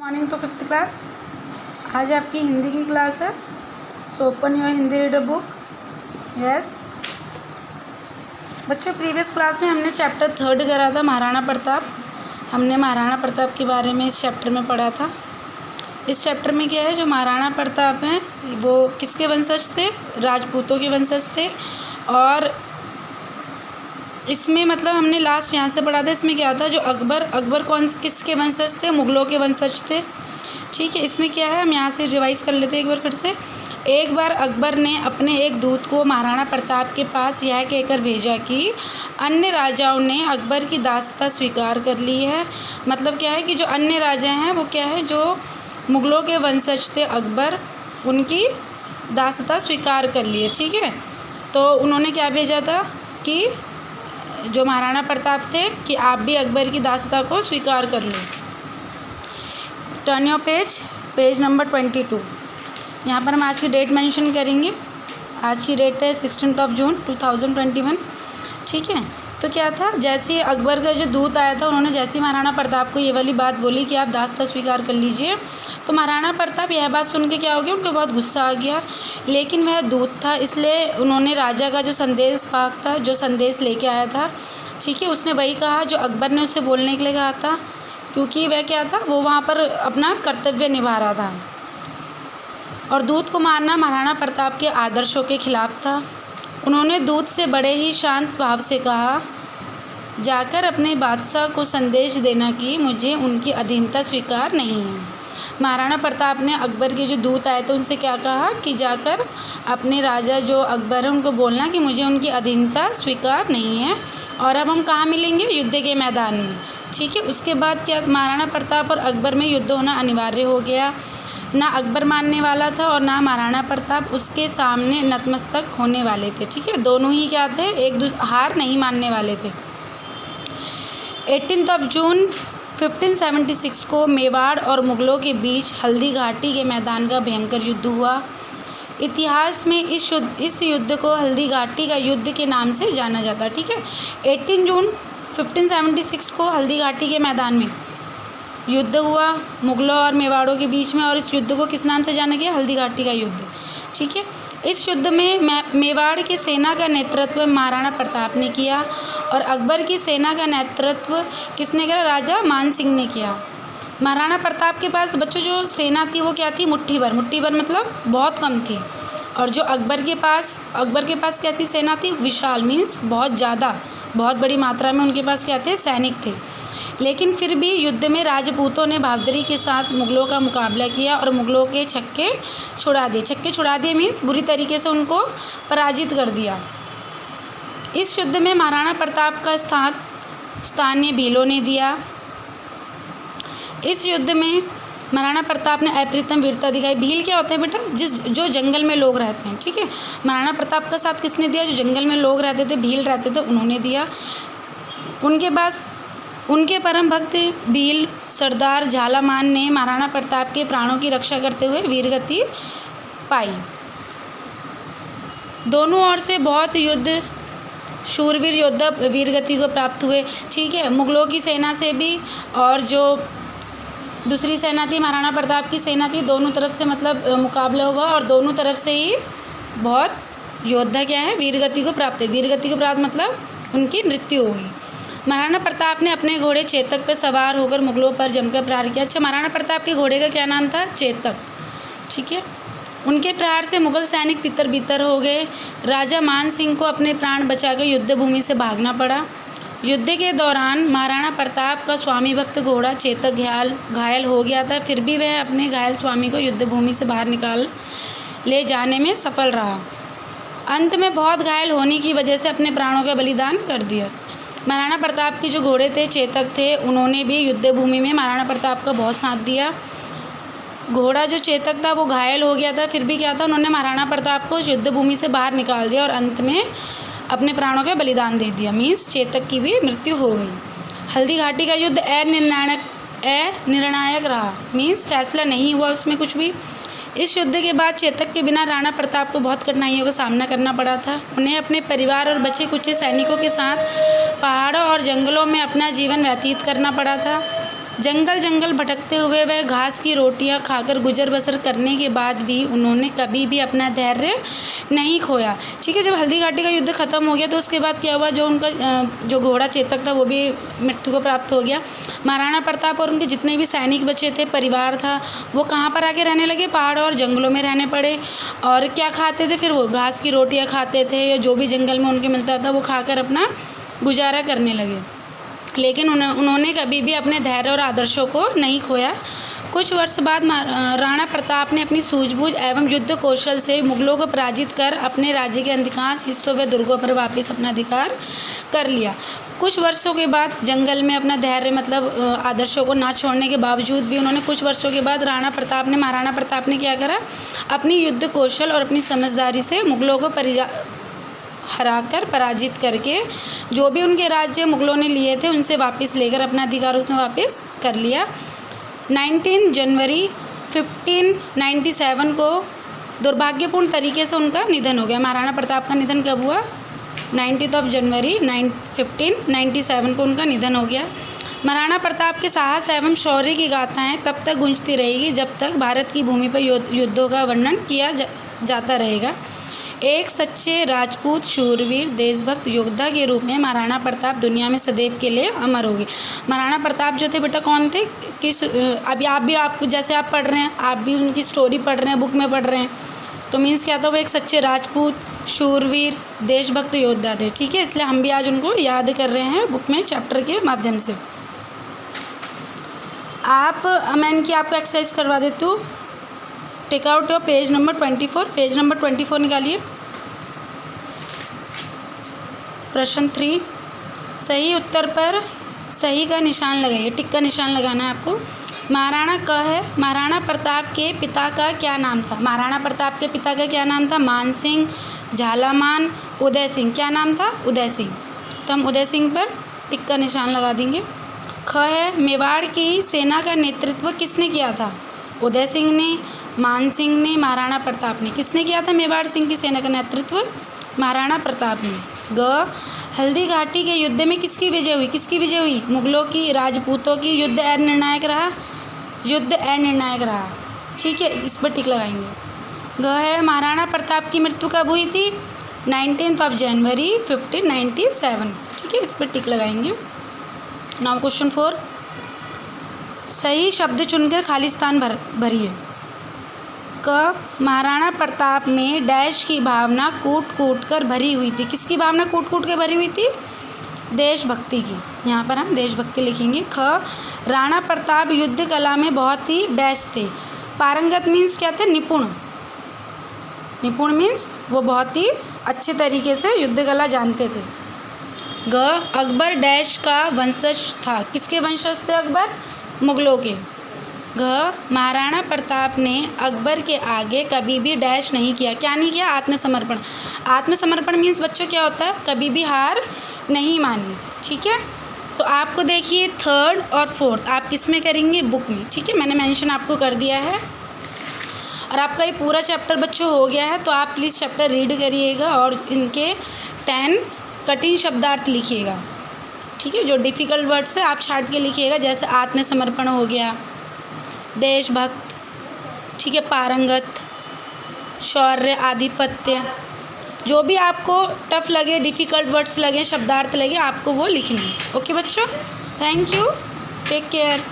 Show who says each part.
Speaker 1: Morning to fifth class. आज आपकी हिंदी की क्लास है। So open your Hindi reader book. Yes बच्चों, प्रीवियस क्लास में हमने चैप्टर 3 करा था महाराणा प्रताप। हमने महाराणा प्रताप के बारे में इस चैप्टर में पढ़ा था। इस चैप्टर में क्या है, जो महाराणा प्रताप हैं वो किसके वंशज थे? राजपूतों के वंशज थे। और इसमें मतलब हमने लास्ट यहाँ से पढ़ा था। इसमें क्या था, जो अकबर किसके वंशज थे? मुग़लों के वंशज थे। ठीक है, इसमें क्या है, हम यहाँ से रिवाइज़ कर लेते हैं एक बार फिर से। एक बार अकबर ने अपने एक दूत को महाराणा प्रताप के पास यह कहकर भेजा कि अन्य राजाओं ने अकबर की दासता स्वीकार कर ली है। मतलब क्या है कि जो अन्य राजा हैं वो क्या है, जो मुग़लों के वंशज थे अकबर, उनकी दासता स्वीकार कर ली है। ठीक है, तो उन्होंने क्या भेजा था कि जो महाराणा प्रताप थे कि आप भी अकबर की दासता को स्वीकार कर लो। Turn your page number 22। यहाँ पर हम आज की डेट मेंशन करेंगे। आज की डेट है 16 जून 2021। ठीक है, तो क्या था, जैसे ही अकबर का जो दूत आया था, उन्होंने जैसे ही महाराणा प्रताप को ये वाली बात बोली कि आप दासता स्वीकार कर लीजिए, तो महाराणा प्रताप यह बात सुन के क्या हो गया, उनको बहुत गुस्सा आ गया। लेकिन वह दूत था, इसलिए उन्होंने राजा का जो संदेश वाहक था, जो संदेश लेके आया था, ठीक है, उसने वही कहा जो अकबर ने उससे बोलने के लिए कहा था। क्योंकि वह क्या था, वो वहाँ पर अपना कर्तव्य निभा रहा था। और दूत को मारना महाराणा प्रताप के आदर्शों के खिलाफ था। उन्होंने दूत से बड़े ही शांत भाव से कहा, जाकर अपने बादशाह को संदेश देना कि मुझे उनकी अधीनता स्वीकार नहीं है। महाराणा प्रताप ने अकबर के जो दूत आए थे उनसे क्या कहा कि जाकर अपने राजा जो अकबर है उनको बोलना कि मुझे उनकी अधीनता स्वीकार नहीं है। और अब हम कहाँ मिलेंगे? युद्ध के मैदान में। ठीक है, उसके बाद क्या, महाराणा प्रताप और अकबर में युद्ध होना अनिवार्य हो गया। ना अकबर मानने वाला था और ना महाराणा प्रताप उसके सामने नतमस्तक होने वाले थे। ठीक है, दोनों ही क्या थे, एक दूसरे हार नहीं मानने वाले थे। 18 जून 1576 को मेवाड़ और मुग़लों के बीच हल्दी घाटी के मैदान का भयंकर युद्ध हुआ। इतिहास में इस युद्ध को हल्दी घाटी का युद्ध के नाम से जाना जाता है। ठीक है, 18 जून 1576 को हल्दी घाटी के मैदान में युद्ध हुआ मुग़लों और मेवाड़ों के बीच में, और इस युद्ध को किस नाम से जाना गया? हल्दी घाटी का युद्ध। ठीक है, इस युद्ध में मेवाड़ की सेना का नेतृत्व महाराणा प्रताप ने किया और अकबर की सेना का नेतृत्व किसने किया? राजा मान सिंह ने किया। महाराणा प्रताप के पास बच्चों जो सेना थी वो क्या थी? मुट्ठी भर मतलब बहुत कम थी। और जो अकबर के पास कैसी सेना थी? विशाल, मीन्स बहुत ज़्यादा, बहुत बड़ी मात्रा में उनके पास क्या थे? सैनिक थे। लेकिन फिर भी युद्ध में राजपूतों ने बहादुरी के साथ मुग़लों का मुकाबला किया और मुग़लों के छक्के छुड़ा दिए मीन्स बुरी तरीके से उनको पराजित कर दिया। इस युद्ध में महाराणा प्रताप का स्थानीय भीलों ने दिया। इस युद्ध में महाराणा प्रताप ने अप्रतिम वीरता दिखाई। भील क्या होते हैं बेटा? जो जंगल में लोग रहते हैं। ठीक है, महाराणा प्रताप का साथ किसने दिया? जो जंगल में लोग रहते थे, भील रहते थे, उन्होंने दिया। उनके पास उनके परम भक्त भील सरदार झालामान ने महाराणा प्रताप के प्राणों की रक्षा करते हुए वीरगति पाई। दोनों ओर से बहुत शूरवीर योद्धा वीरगति को प्राप्त हुए। ठीक है, मुग़लों की सेना से भी और जो दूसरी सेना थी, महाराणा प्रताप की सेना थी, दोनों तरफ से मतलब मुकाबला हुआ और दोनों तरफ से ही बहुत योद्धा क्या है? वीरगति को प्राप्त है। वीरगति को प्राप्त मतलब उनकी मृत्यु होगी। महाराणा प्रताप ने अपने घोड़े चेतक पर सवार होकर मुग़लों पर जमकर प्रहार किया। अच्छा, महाराणा प्रताप के घोड़े का क्या नाम था? चेतक। ठीक है, उनके प्रहार से मुग़ल सैनिक तितर बितर हो गए। राजा मान सिंह को अपने प्राण बचाकर युद्ध भूमि से भागना पड़ा। युद्ध के दौरान महाराणा प्रताप का स्वामी भक्त घोड़ा चेतक घायल हो गया था, फिर भी वह अपने घायल स्वामी को युद्ध भूमि से बाहर निकाल ले जाने में सफल रहा। अंत में बहुत घायल होने की वजह से अपने प्राणों का बलिदान कर दिया। महाराणा प्रताप के जो घोड़े थे, चेतक थे, उन्होंने भी युद्ध भूमि में महाराणा प्रताप का बहुत साथ दिया। घोड़ा जो चेतक था वो घायल हो गया था, फिर भी क्या था, उन्होंने महाराणा प्रताप को युद्ध भूमि से बाहर निकाल दिया और अंत में अपने प्राणों का बलिदान दे दिया। मीन्स चेतक की भी मृत्यु हो गई। हल्दी घाटी का युद्ध अनिर्णायक रहा, मीन्स फैसला नहीं हुआ उसमें कुछ भी। इस युद्ध के बाद चेतक के बिना राणा प्रताप को बहुत कठिनाइयों का सामना करना पड़ा था। उन्हें अपने परिवार और बचे कुचे सैनिकों के साथ पहाड़ों और जंगलों में अपना जीवन व्यतीत करना पड़ा था। जंगल जंगल भटकते हुए वह घास की रोटियां खाकर गुजर बसर करने के बाद भी उन्होंने कभी भी अपना धैर्य नहीं खोया। ठीक है, जब हल्दी घाटी का युद्ध ख़त्म हो गया तो उसके बाद क्या हुआ, जो उनका जो घोड़ा चेतक था वो भी मृत्यु को प्राप्त हो गया। महाराणा प्रताप और उनके जितने भी सैनिक बचे थे, परिवार था, वो कहाँ पर आके रहने लगे, पहाड़ और जंगलों में रहने पड़े। और क्या खाते थे फिर, वो घास की रोटियाँ खाते थे या जो भी जंगल में उनके मिलता था वो खाकर अपना गुजारा करने लगे। लेकिन उन्होंने कभी भी अपने धैर्य और आदर्शों को नहीं खोया। कुछ वर्ष बाद राणा प्रताप ने अपनी सूझबूझ एवं युद्ध कौशल से मुगलों को पराजित कर अपने राज्य के अधिकांश हिस्सों व दुर्गों पर वापस अपना अधिकार कर लिया। कुछ वर्षों के बाद जंगल में अपना धैर्य मतलब आदर्शों को ना छोड़ने के बावजूद भी उन्होंने कुछ वर्षों के बाद महाराणा प्रताप ने क्या करा, अपनी युद्ध कौशल और अपनी समझदारी से मुगलों को हराकर पराजित करके जो भी उनके राज्य मुगलों ने लिए थे उनसे वापस लेकर अपना अधिकार उसमें वापस कर लिया। 19 जनवरी 1597 को दुर्भाग्यपूर्ण तरीके से उनका निधन हो गया। महाराणा प्रताप का निधन कब हुआ, 19 जनवरी 1597 को उनका निधन हो गया। महाराणा प्रताप के साहस एवं शौर्य की गाथाएं तब तक गूंजती रहेगी जब तक भारत की भूमि पर युद्धों का वर्णन किया जाता रहेगा। एक सच्चे राजपूत शूरवीर देशभक्त योद्धा के रूप में महाराणा प्रताप दुनिया में सदैव के लिए अमर होंगे। महाराणा प्रताप जो थे बेटा कौन थे, किस अभी आप जैसे आप पढ़ रहे हैं, आप भी उनकी स्टोरी पढ़ रहे हैं, बुक में पढ़ रहे हैं, तो मीन्स क्या था, वो एक सच्चे राजपूत शूरवीर देशभक्त योद्धा थे। ठीक है, इसलिए हम भी आज उनको याद कर रहे हैं बुक में चैप्टर के माध्यम से। मैं इनकी आपको एक्सरसाइज करवा देती हूँ। Take out your page number 24, page number 24 निकालिए। प्रश्न 3, सही उत्तर पर सही का निशान लगाइए, टिक का निशान लगाना है आपको। महाराणा प्रताप के पिता का क्या नाम था, महाराणा प्रताप के पिता का क्या नाम था, मान सिंह, झालामान, उदय सिंह। क्या नाम था, उदय सिंह। तो हम उदय सिंह पर टिक का निशान लगा देंगे। ख है, मेवाड़ की सेना का नेतृत्व किसने किया था, उदय सिंह ने, मान सिंह ने, महाराणा प्रताप ने। किसने किया था मेवाड़ सिंह की सेना का नेतृत्व, महाराणा प्रताप ने। ग, हल्दी घाटी के युद्ध में किसकी विजय हुई, किसकी विजय हुई, मुगलों की, राजपूतों की। युद्ध निर्णायक रहा, युद्ध निर्णायक रहा। ठीक है, इस पर टिक लगाएंगे। ग है, महाराणा प्रताप की मृत्यु कब हुई थी, 19 जनवरी 1597। ठीक है, इस पर टिक लगाएंगे। नाउ क्वेश्चन 4, सही शब्द चुनकर खाली स्थान भरिए। क, महाराणा प्रताप में डैश की भावना कूट कूट कर भरी हुई थी। किसकी भावना कूट कूट कर भरी हुई थी, देशभक्ति की। यहाँ पर हम देशभक्ति लिखेंगे। ख, राणा प्रताप युद्ध कला में बहुत ही डैश थे। पारंगत मीन्स क्या थे, निपुण। निपुण मीन्स वो बहुत ही अच्छे तरीके से युद्ध कला जानते थे। ग, अकबर डैश का वंशज था। किसके वंशज थे अकबर, मुगलों के। घ, महाराणा प्रताप ने अकबर के आगे कभी भी डैश नहीं किया। क्या नहीं किया, आत्मसमर्पण। आत्मसमर्पण मीन्स बच्चों क्या होता है, कभी भी हार नहीं मानी। ठीक है, तो आपको देखिए 3rd और 4th आप किस में करेंगे, बुक में। ठीक है, मैंने मेंशन आपको कर दिया है। और आपका ये पूरा चैप्टर बच्चों हो गया है, तो आप प्लीज़ चैप्टर रीड करिएगा और इनके 10 कठिन शब्दार्थ लिखिएगा। ठीक है, जो डिफ़िकल्ट वर्ड्स है आप छाट के लिखिएगा, जैसे आत्मसमर्पण हो गया, देशभक्त, ठीक है, पारंगत, शौर्य, आधिपत्य। जो भी आपको टफ लगे, डिफ़िकल्ट वर्ड्स लगे, शब्दार्थ लगे, आपको वो लिखने। ओके बच्चों, थैंक यू, टेक केयर।